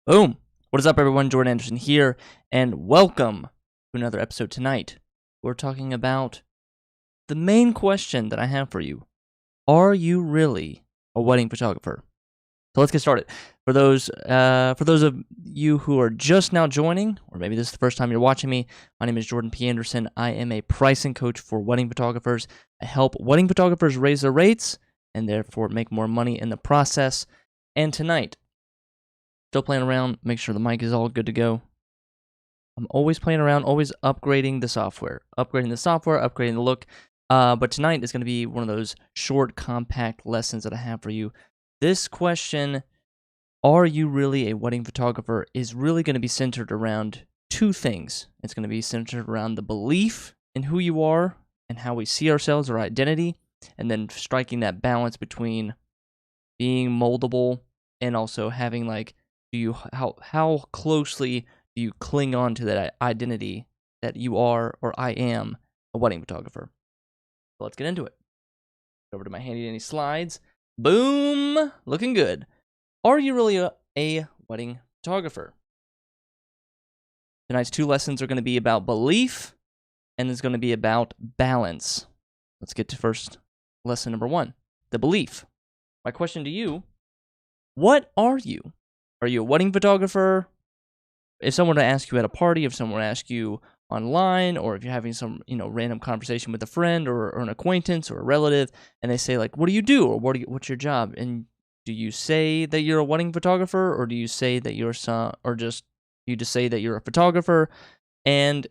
Boom! What is up, everyone? Jordan Anderson here, and welcome to another episode tonight. We're talking about the main question that I have for you. Are you really a wedding photographer? So let's get started. For those of you who are just now joining, or maybe this is the first time you're watching me, my name is Jordan P. Anderson. I am a pricing coach for wedding photographers. I help wedding photographers raise their rates and therefore make more money in the process. And tonight, still playing around, make sure the mic is all good to go. I'm always playing around, always upgrading the software, upgrading the look. But tonight is going to be one of those short, compact lessons that I have for you. This question, are you really a wedding photographer, is really going to be centered around two things. It's going to be centered around the belief in who you are and how we see ourselves, our identity, and then striking that balance between being moldable and also having how closely do you cling on to that identity that you are, or I am, a wedding photographer. So let's get into it. Over to my handy dandy slides. Boom! Looking good. Are you really a wedding photographer? Tonight's two lessons are going to be about belief, and it's going to be about balance. Let's get to first lesson number one, the belief. My question to you, what are you? Are you a wedding photographer? If someone were to ask you at a party, if someone were to ask you online, or if you're having some, random conversation with a friend or an acquaintance or a relative, and they say like, "What do you do?" or "What's your job?" And do you say that you're a wedding photographer, or do you say that you're you just say that you're a photographer? And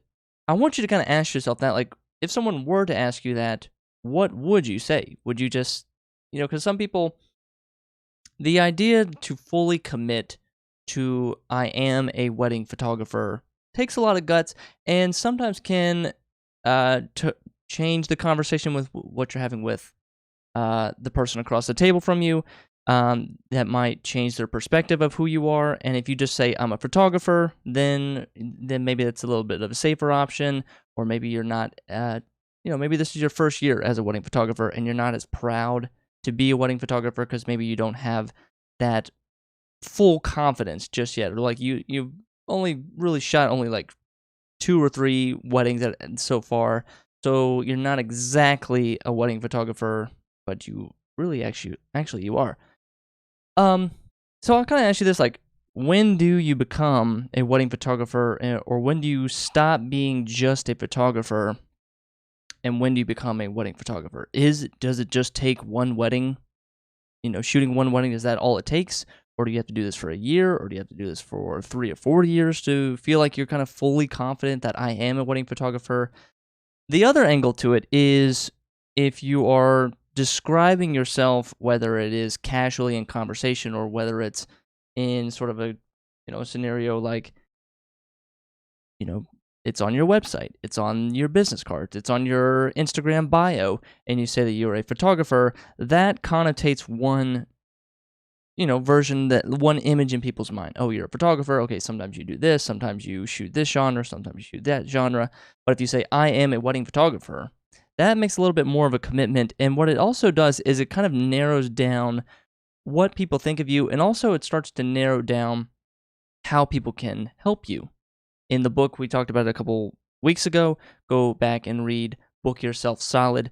I want you to kind of ask yourself that, like, if someone were to ask you that, what would you say? Would you just, because some people, the idea to fully commit to I am a wedding photographer takes a lot of guts, and sometimes can change the conversation with what you're having with the person across the table from you. That might change their perspective of who you are. And if you just say I'm a photographer, then maybe that's a little bit of a safer option. Or maybe you're not, maybe this is your first year as a wedding photographer, and you're not as proud to be a wedding photographer because maybe you don't have that full confidence just yet, or like you've only really shot only like 2 or 3 weddings so far, so you're not exactly a wedding photographer, but you really actually you are. So I'll kind of ask you this, like, when do you become a wedding photographer, or when do you stop being just a photographer, and when do you become a wedding photographer? Does it just take one wedding? Shooting one wedding, is that all it takes? Or do you have to do this for a year? Or do you have to do this for 3 or 4 years to feel like you're kind of fully confident that I am a wedding photographer? The other angle to it is, if you are describing yourself, whether it is casually in conversation or whether it's in sort of a scenario like, it's on your website, it's on your business cards, it's on your Instagram bio, and you say that you're a photographer, that connotates one version, that one image in people's mind. Oh, you're a photographer. Okay, sometimes you do this, sometimes you shoot this genre, sometimes you shoot that genre. But if you say, I am a wedding photographer, that makes a little bit more of a commitment. And what it also does is it kind of narrows down what people think of you, and also it starts to narrow down how people can help you. In the book we talked about it a couple weeks ago, go back and read Book Yourself Solid.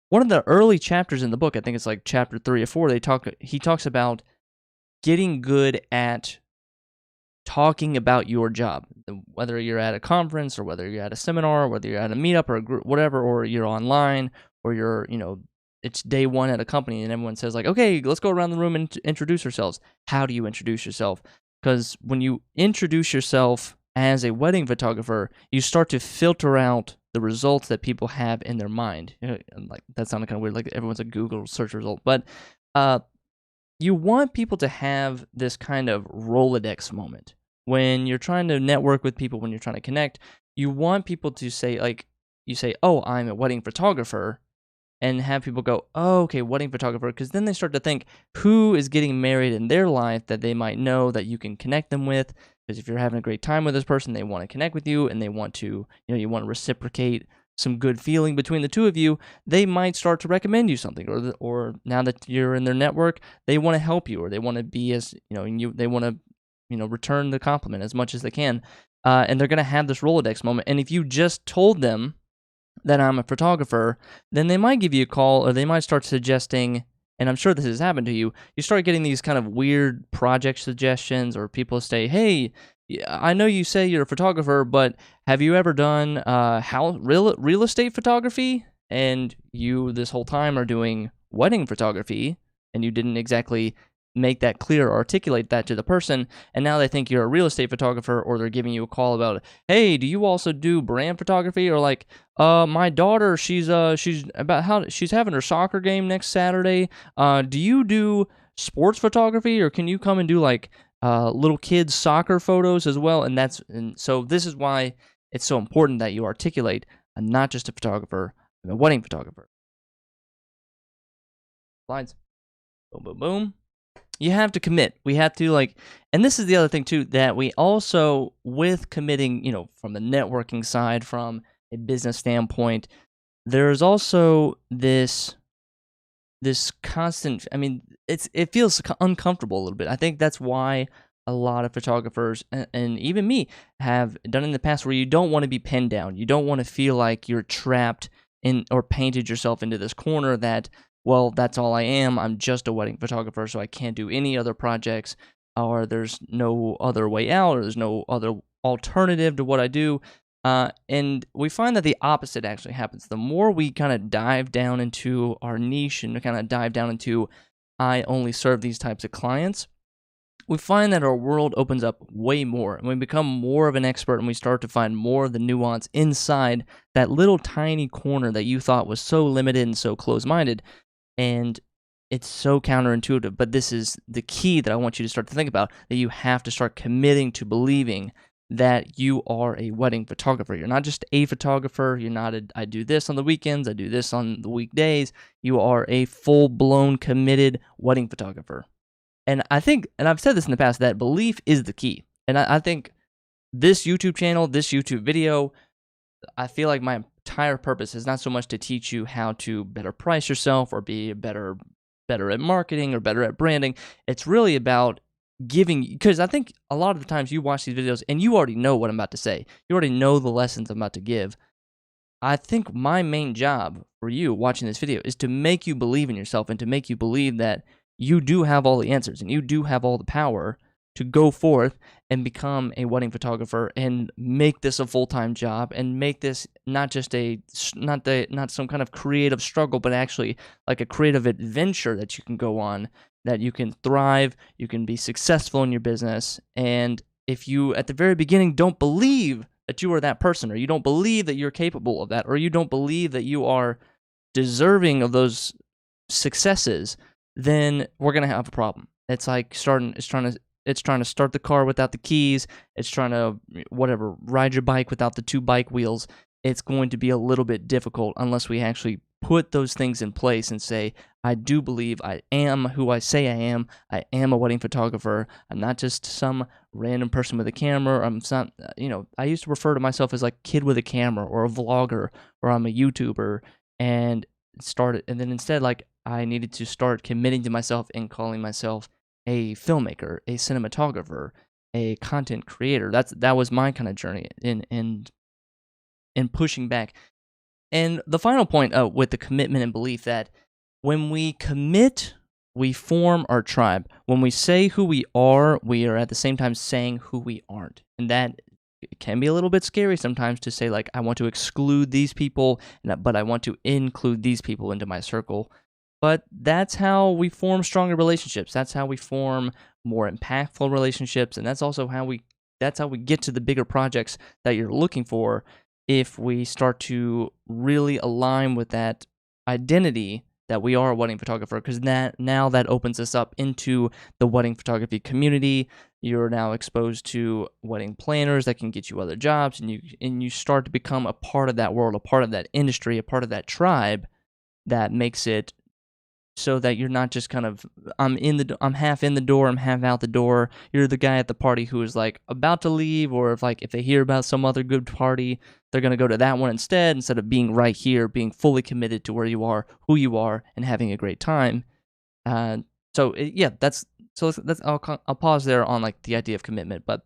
One of the early chapters in the book, I think it's like chapter 3 or 4, he talks about getting good at talking about your job, whether you're at a conference or whether you're at a seminar, or whether you're at a meetup or a group, whatever, or you're online, or you're, it's day one at a company and everyone says like, okay, let's go around the room and introduce ourselves. How do you introduce yourself? Because when you introduce yourself as a wedding photographer, you start to filter out the results that people have in their mind. Like, that sounded kind of weird, like everyone's a Google search result, but you want people to have this kind of Rolodex moment when you're trying to network with people, when you're trying to connect. You want people to say, like, you say, oh, I'm a wedding photographer, and have people go, oh, okay, wedding photographer, because then they start to think who is getting married in their life that they might know that you can connect them with. Because if you're having a great time with this person, they want to connect with you, and they want to, you want to reciprocate some good feeling between the two of you. They might start to recommend you something, or now that you're in their network, they want to help you, or they want to be as, they want to return the compliment as much as they can. And they're going to have this Rolodex moment. And if you just told them that I'm a photographer, then they might give you a call, or they might start suggesting, and I'm sure this has happened to you, you start getting these kind of weird project suggestions, or people say, hey, I know you say you're a photographer, but have you ever done real estate photography? And you this whole time are doing wedding photography, and you didn't exactly make that clear or articulate that to the person, and now they think you're a real estate photographer, or they're giving you a call about, hey, do you also do brand photography? Or like, my daughter, she's having her soccer game next Saturday. Do you do sports photography, or can you come and do like little kids soccer photos as well? And so this is why it's so important that you articulate, I'm not just a photographer, I'm a wedding photographer. Slides. Boom, boom, boom. You have to commit. We have to and this is the other thing too, that we also, with committing, from the networking side, from a business standpoint, there's also this constant, it feels uncomfortable a little bit. I think that's why a lot of photographers, and even me, have done in the past, where you don't want to be pinned down. You don't want to feel like you're trapped in, or painted yourself into this corner that, well, that's all I am. I'm just a wedding photographer, so I can't do any other projects, or there's no other way out, or there's no other alternative to what I do. And we find that the opposite actually happens. The more we kind of dive down into our niche, and kind of dive down into, I only serve these types of clients, we find that our world opens up way more, and we become more of an expert, and we start to find more of the nuance inside that little tiny corner that you thought was so limited and so close-minded. And it's so counterintuitive, but this is the key that I want you to start to think about, that you have to start committing to believing that you are a wedding photographer. You're not just a photographer. You're not I do this on the weekends, I do this on the weekdays. You are a full-blown, committed wedding photographer. And I think, and I've said this in the past, that belief is the key. And I think this YouTube channel, this YouTube video, I feel like my entire purpose is not so much to teach you how to better price yourself, or be better at marketing, or better at branding. It's really about giving, because I think a lot of the times you watch these videos and you already know what I'm about to say. You already know the lessons I'm about to give. I think my main job for you watching this video is to make you believe in yourself, and to make you believe that you do have all the answers, and you do have all the power to go forth and become a wedding photographer, and make this a full-time job, and make this not just not some kind of creative struggle, but actually like a creative adventure that you can go on, that you can thrive, you can be successful in your business. And if you, at the very beginning, don't believe that you are that person, or you don't believe that you're capable of that, or you don't believe that you are deserving of those successes, then we're going to have a problem. It's like trying to start the car without the keys. It's trying to, ride your bike without the 2 bike wheels. It's going to be a little bit difficult unless we actually put those things in place and say, I do believe I am who I say I am. I am a wedding photographer. I'm not just some random person with a camera. I'm not, I used to refer to myself as like kid with a camera, or a vlogger, or I'm a YouTuber, and then instead, like, I needed to start committing to myself and calling myself a filmmaker, a cinematographer, a content creator. That was my kind of journey in pushing back. And the final point with the commitment and belief, that when we commit, we form our tribe. When we say who we are at the same time saying who we aren't. And that can be a little bit scary sometimes, to say, like, I want to exclude these people, but I want to include these people into my circle. But that's how we form stronger relationships. That's how we form more impactful relationships, and that's also how we get to the bigger projects that you're looking for, if we start to really align with that identity that we are a wedding photographer, because now that opens us up into the wedding photography community. You're now exposed to wedding planners that can get you other jobs, and you start to become a part of that world, a part of that industry, a part of that tribe, that makes it so that you're not just kind of, I'm half in the door, I'm half out the door. You're the guy at the party who is like about to leave, or if they hear about some other good party, they're going to go to that one instead of being right here, being fully committed to where you are, who you are, and having a great time. That's So I'll pause there on like the idea of commitment. But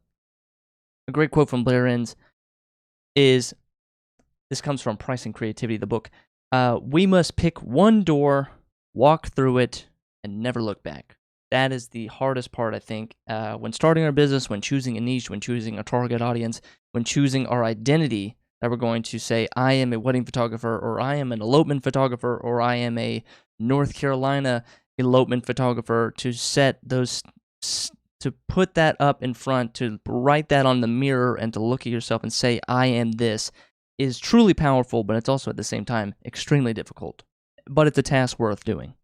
a great quote from Blair Enns is, this comes from Pricing Creativity, the book. We must pick one door, walk through it, and never look back. That is the hardest part, I think, when starting our business, when choosing a niche, when choosing a target audience, when choosing our identity, that we're going to say, I am a wedding photographer, or I am an elopement photographer, or I am a North Carolina elopement photographer, to set those, to put that up in front, to write that on the mirror, and to look at yourself and say, I am this, is truly powerful, but it's also at the same time extremely difficult. But it's a task worth doing.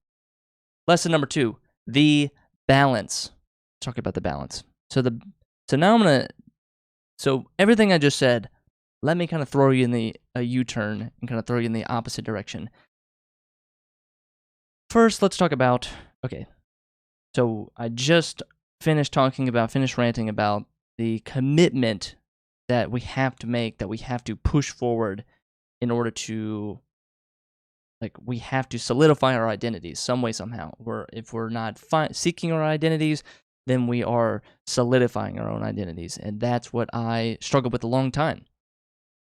Lesson number 2, the balance. Talk about the balance. So now I'm gonna. So everything I just said, let me kind of throw you in a U-turn and kind of throw you in the opposite direction. First, let's talk about. Okay, so I just finished ranting about the commitment that we have to make, that we have to push forward in order to, like, we have to solidify our identities some way, somehow. If we're not seeking our identities, then we are solidifying our own identities. And that's what I struggled with a long time.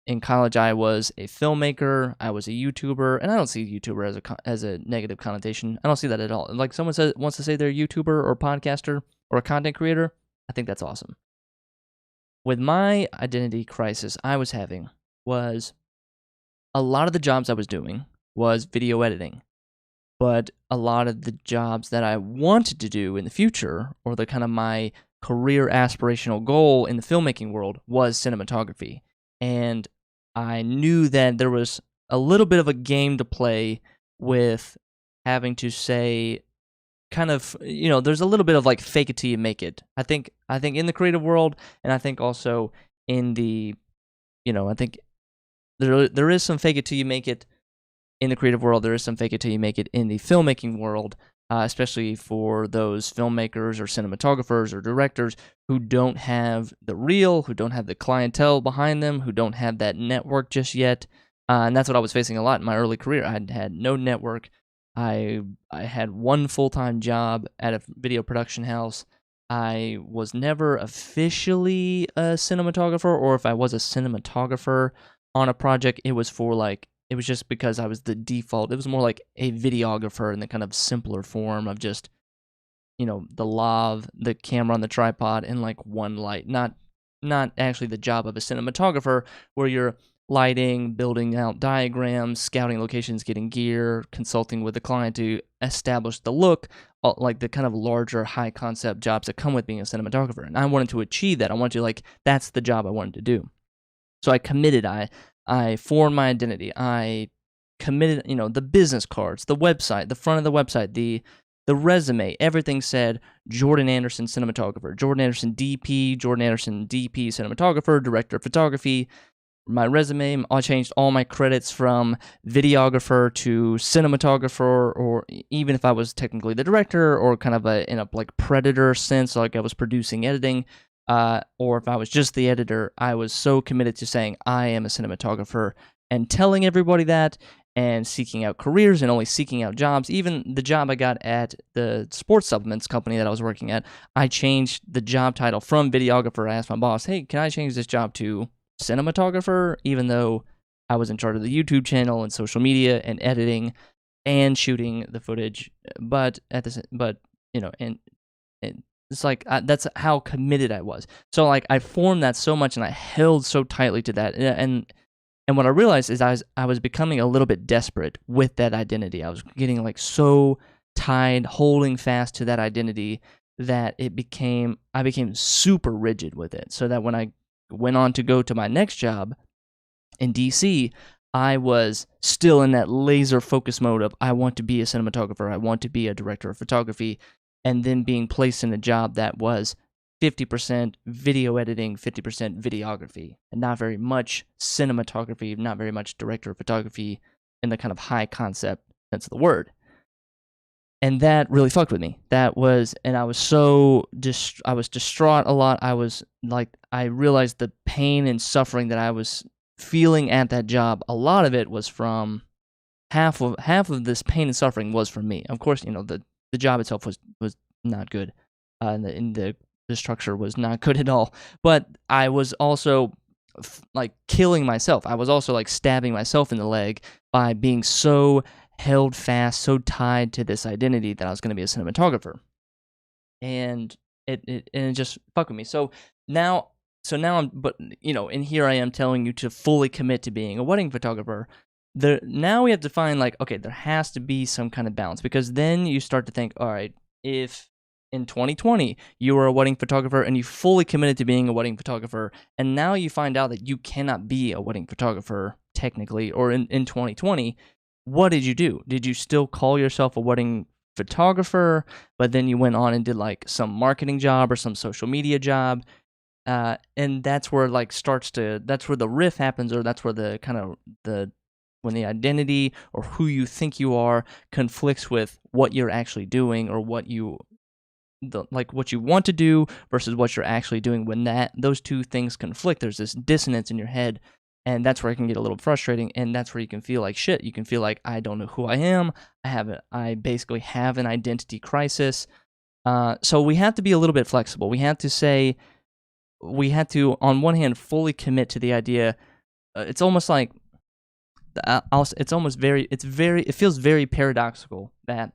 In college, I was a filmmaker, I was a YouTuber, and I don't see YouTuber as a negative connotation. I don't see that at all. Like, someone wants to say they're a YouTuber or podcaster or a content creator, I think that's awesome. With my identity crisis I was having was, a lot of the jobs I was doing was video editing, but a lot of the jobs that I wanted to do in the future, or the kind of my career aspirational goal in the filmmaking world, was cinematography. And I knew that there was a little bit of a game to play with having to say, kind of, there's a little bit of like fake it till you make it. I think in the creative world, and I think also in the, I think there is some fake it till you make it in the creative world. There is some fake it till you make it in the filmmaking world, especially for those filmmakers or cinematographers or directors who don't have who don't have the clientele behind them, who don't have that network just yet. And that's what I was facing a lot in my early career. I had no network. I had one full-time job at a video production house. I was never officially a cinematographer, or if I was a cinematographer on a project, it was just because I was the default. It was more like a videographer in the kind of simpler form of just, the lav, the camera on the tripod, and like one light. Not actually the job of a cinematographer, where you're lighting, building out diagrams, scouting locations, getting gear, consulting with the client to establish the look, like the kind of larger high concept jobs that come with being a cinematographer. And I wanted to achieve that. I wanted to, that's the job I wanted to do. So I committed. I formed my identity. I committed, the business cards, the website, the front of the website, the resume, everything said Jordan Anderson cinematographer, Jordan Anderson DP, Jordan Anderson DP cinematographer, director of photography. My resume, I changed all my credits from videographer to cinematographer, or even if I was technically the director, or kind of in a like predator sense, like I was producing, editing, or if I was just the editor, I was so committed to saying I am a cinematographer and telling everybody that, and seeking out careers and only seeking out jobs. Even the job I got at the sports supplements company that I was working at, I changed the job title from videographer. I asked my boss, hey, can I change this job to cinematographer, even though I was in charge of the YouTube channel and social media and editing and shooting the footage. But and it's like that's how committed I was. So like I formed that so much and I held so tightly to that. And what I realized is I was becoming a little bit desperate with that identity. I was getting like so tied, holding fast to that identity, that I became super rigid with it. So that when I went on to go to my next job in DC, I was still in that laser focus mode of I want to be a cinematographer, I want to be a director of photography, and then being placed in a job that was 50% video editing, 50% videography, and not very much cinematography, not very much director of photography in the kind of high concept sense of the word. And that really fucked with me. And I was so I was distraught a lot. I realized the pain and suffering that I was feeling at that job. A lot of it was from half of this pain and suffering was from me. Of course, the job itself was not good, and the structure was not good at all. But I was also like killing myself. I was also like stabbing myself in the leg by being so held fast, so tied to this identity that I was going to be a cinematographer, and it just fucked with me. So now and here I am telling you to fully commit to being a wedding photographer. Now we have to find like, okay, there has to be some kind of balance, because then you start to think, all right, if in 2020 you were a wedding photographer and you fully committed to being a wedding photographer, and now you find out that you cannot be a wedding photographer technically, or in 2020, what did you do? Did you still call yourself a wedding photographer, but then you went on and did like some marketing job or some social media job? And that's where that's where the riff happens, or that's where the kind of when the identity or who you think you are conflicts with what you're actually doing, or what you want to do versus what you're actually doing. When those two things conflict, there's this dissonance in your head, and that's where it can get a little frustrating, and that's where you can feel like shit. You can feel like, I don't know who I am. I basically have an identity crisis. So we have to be a little bit flexible. We have to, on one hand, fully commit to the idea. It's almost like, it feels very paradoxical that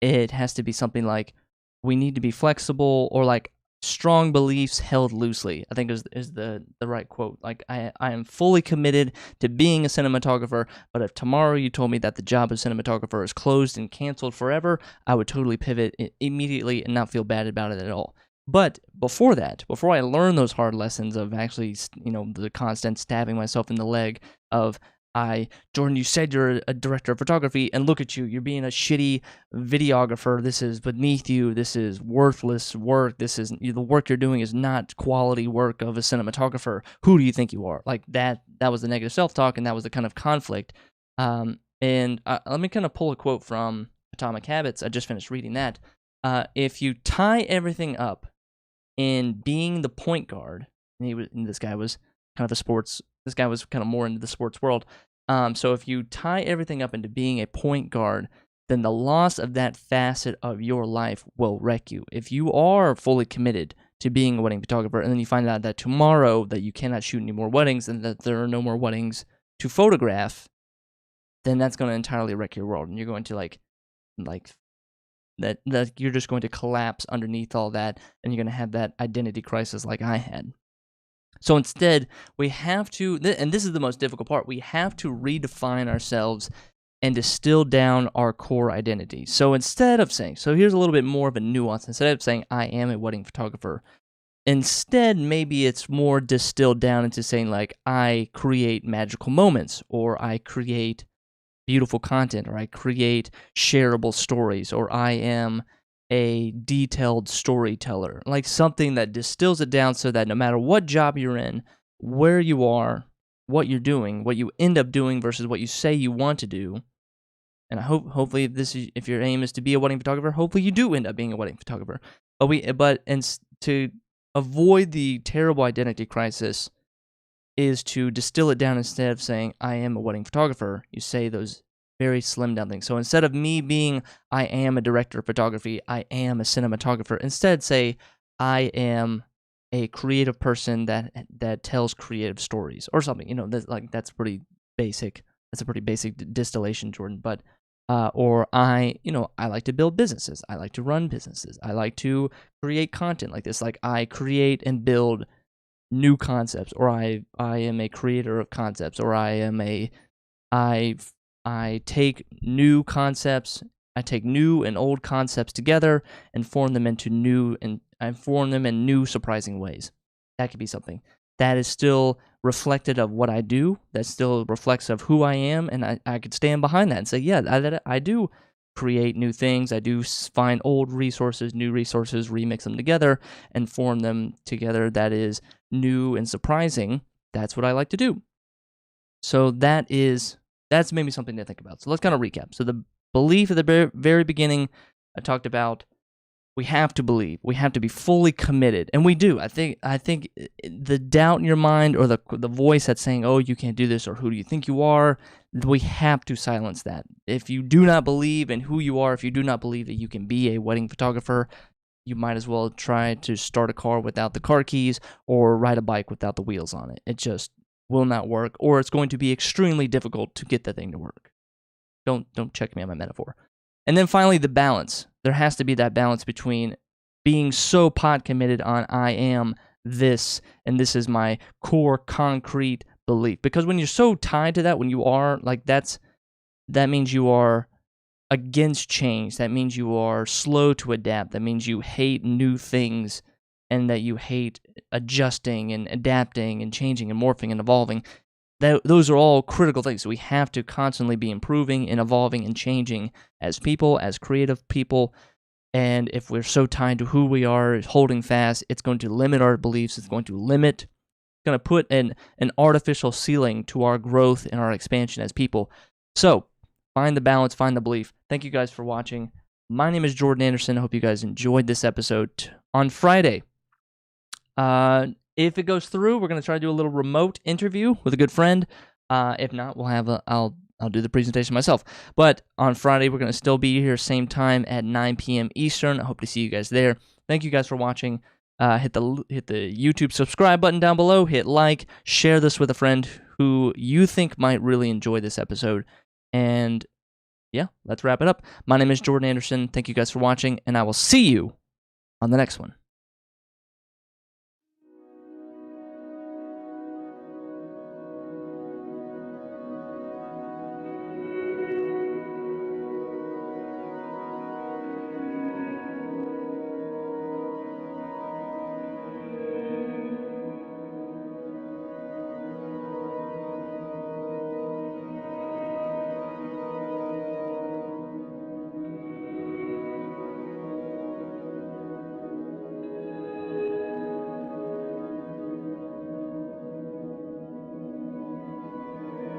it has to be something like, we need to be flexible, or like strong beliefs held loosely, I think is the right quote. Like, I am fully committed to being a cinematographer, but if tomorrow you told me that the job of cinematographer is closed and canceled forever, I would totally pivot immediately and not feel bad about it at all. But before I learned those hard lessons of actually, the constant stabbing myself in the leg of, Jordan, you said you're a director of photography, and look at you. You're being a shitty videographer. This is beneath you. This is worthless work. The work you're doing is not quality work of a cinematographer. Who do you think you are? Like that was the negative self-talk, and that was the kind of conflict. Let me kind of pull a quote from Atomic Habits. I just finished reading that. If you tie everything up in being the point guard, and this guy was kind of more into the sports world. So if you tie everything up into being a point guard, then the loss of that facet of your life will wreck you. If you are fully committed to being a wedding photographer, and then you find out that tomorrow that you cannot shoot any more weddings, and that there are no more weddings to photograph, then that's going to entirely wreck your world, and you're going to like that you're just going to collapse underneath all that, and you're going to have that identity crisis like I had. So instead, we have to, and this is the most difficult part, we have to redefine ourselves and distill down our core identity. So instead of saying, here's a little bit more of a nuance. Instead of saying, I am a wedding photographer, instead, maybe it's more distilled down into saying, like, I create magical moments, or I create beautiful content, or I create shareable stories, or I am a detailed storyteller, like something that distills it down so that no matter what job you're in, where you are, what you're doing, what you end up doing versus what you say you want to do. And I hopefully if your aim is to be a wedding photographer, hopefully you do end up being a wedding photographer. But to avoid the terrible identity crisis is to distill it down. Instead of saying I am a wedding photographer, you say those very slim down things. So instead of me being, I am a director of photography, I am a cinematographer, instead say, I am a creative person that tells creative stories, or something. That's pretty basic. That's a pretty basic distillation, Jordan. But or I like to build businesses. I like to run businesses. I like to create content like this. Like, I create and build new concepts, or I am a creator of concepts, or I take new concepts, I take new and old concepts together and form them into new, and I form them in new, surprising ways. That could be something that is still reflected of what I do, that still reflects of who I am, and I could stand behind that and say, yeah, I do create new things. I do find old resources, new resources, remix them together, and form them together that is new and surprising. That's what I like to do. So that's maybe something to think about. So let's kind of recap. So the belief at the very beginning, I talked about, we have to believe. We have to be fully committed, and we do. I think the doubt in your mind, or the voice that's saying, "Oh, you can't do this," or "Who do you think you are?" We have to silence that. If you do not believe in who you are, if you do not believe that you can be a wedding photographer, you might as well try to start a car without the car keys or ride a bike without the wheels on it. It just will not work, or it's going to be extremely difficult to get the thing to work. Don't check me on my metaphor. And then finally, the balance. There has to be that balance between being so pod committed on I am this, and this is my core concrete belief. Because when you're so tied to that, when you are like that means you are against change. That means you are slow to adapt. That means you hate new things, and that you hate adjusting and adapting and changing and morphing and evolving. Those are all critical things. So we have to constantly be improving and evolving and changing as people, as creative people. And if we're so tied to who we are, holding fast, it's going to limit our beliefs. It's going to put an artificial ceiling to our growth and our expansion as people. So find the balance, find the belief. Thank you guys for watching. My name is Jordan Anderson. I hope you guys enjoyed this episode. On Friday, if it goes through, we're going to try to do a little remote interview with a good friend. If not, I'll do the presentation myself. But on Friday, we're going to still be here same time at 9 p.m. Eastern. I hope to see you guys there. Thank you guys for watching. Hit the YouTube subscribe button down below. Hit like. Share this with a friend who you think might really enjoy this episode. And yeah, let's wrap it up. My name is Jordan Anderson. Thank you guys for watching, and I will see you on the next one.